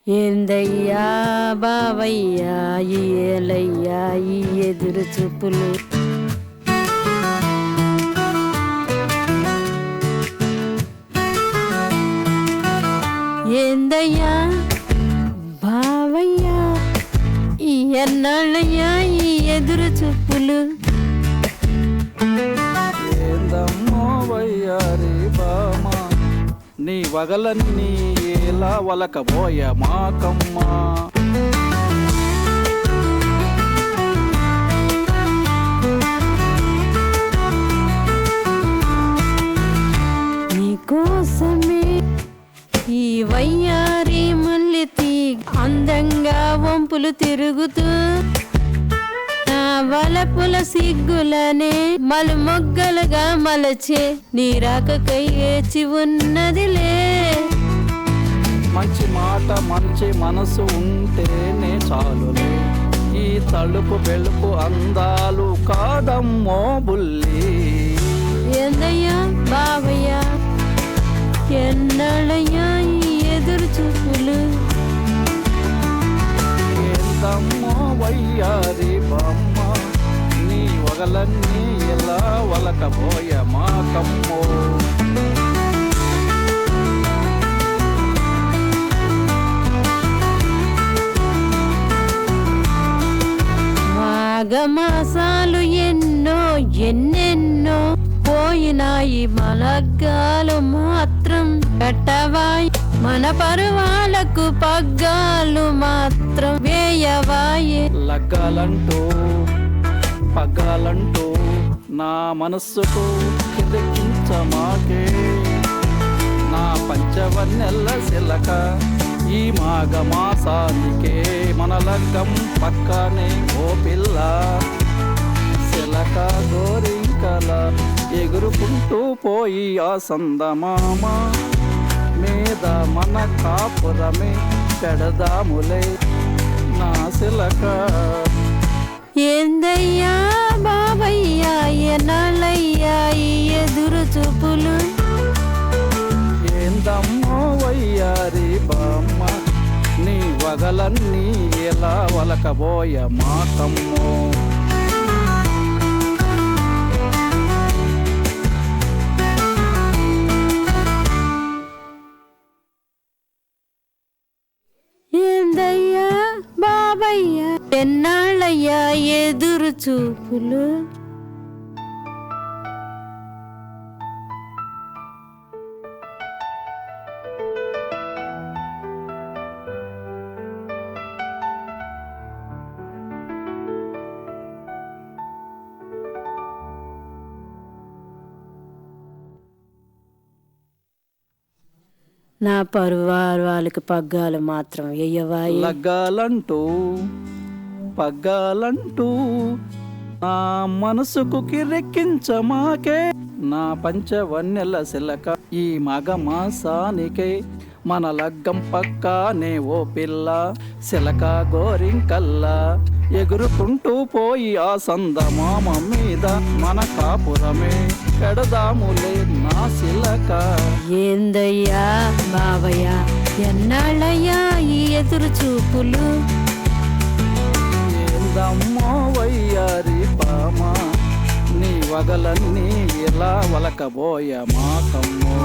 ఏందయ్యా బావయ్యా ఈ ఏలయ్యా ఈ ఎదురు చూపులు, ఏందయ్యా బావయ్యా ఈ ఎన్నాళ్ళయ్యా ఈ ఎదురు చూపులు. ఏందమ్మో వయ్యారి బామా నీ వగలన్నీ ఎలా వలకబోయ మాకమ్మా. నీకోసమే ఈ వయ్యారి మళ్ళీ అందంగా వంపులు తిరుగుతూ నా వలపుల సిగ్గులనే మలుమొగ్గలుగా మలచే నీ రాకకై ఏచి ఉన్నదిలే. మంచి మాట మంచి మనసు ఉంటేనే చాలులే, ఈ తలుపు వెలుపు అందాలు కాదమ్మో బుల్లి. ఏందయ్యా బావయ్యా ఎన్నాళ్ళయ్యా ఈ ఎదురు చూపులు. ఏందమ్మో వయ్యారి బామ్మ నీ వగలన్నీ ఎలా వలకబోయ మాకమ్మో. మాఘమాసాలు ఎన్నో ఎన్నెన్నో పోయినాయి మలగ్గాలు మాత్రం కట్టవాయి, మన పరువాలకు పగ్గాలు మాత్రం వేయవాయే. లగ్గాలంటూ పగ్గాలంటూ నా మనస్సుకు కిదకించమాకే, నా పంచవన్నెల్ల శిలక ఈ మాఘమాసానికే మన లగ్గం పక్కనే ఓ పిల్ల. శిలక గోరింకల ఎగురుకుంటూ పోయి ఆ సందమామ మీద మన కాపురమే పెడదాములే నా శిలక. ఏందయ్యా బాబయ్యా ఎన్నాళ్ళయ్యా ఈ ఎదురు చూపులు. ఏందమ్మో వయ్యారి బామ్మ నీ వగలన్నీ ఎలా వలకబోయ మాకమ్మో. ఏందయ్యా బాబయ్యా ఎన్నాళ్ళయ్యా ఎదురు చూపులు. నా పరువారు వాళ్ళకి పగ్గాలు మాత్రం వేయవాయి. లగ్గాలంటూ పగ్గాలంటూ నా మనసుకు కిరెక్కించమాకే, నా పంచవన్నెల శిలక ఈ మగమాసానికే మన లగ్గం పక్కానే ఓ పిల్ల. శిలక గోరింకల్లా ఎగురుకుంటూ పోయి ఆ సందమామ మీద మన కాపురమే పెడదాములే నా శిలక. ఏందయ్యా బావయ్యా ఎన్నాళ్ళయ్యా ఈ ఎదురు చూపులు. ఏందమ్మో వయ్యారి బామ నీ వగలన్నీ ఎలా వలకబోయ మాకమ్మో.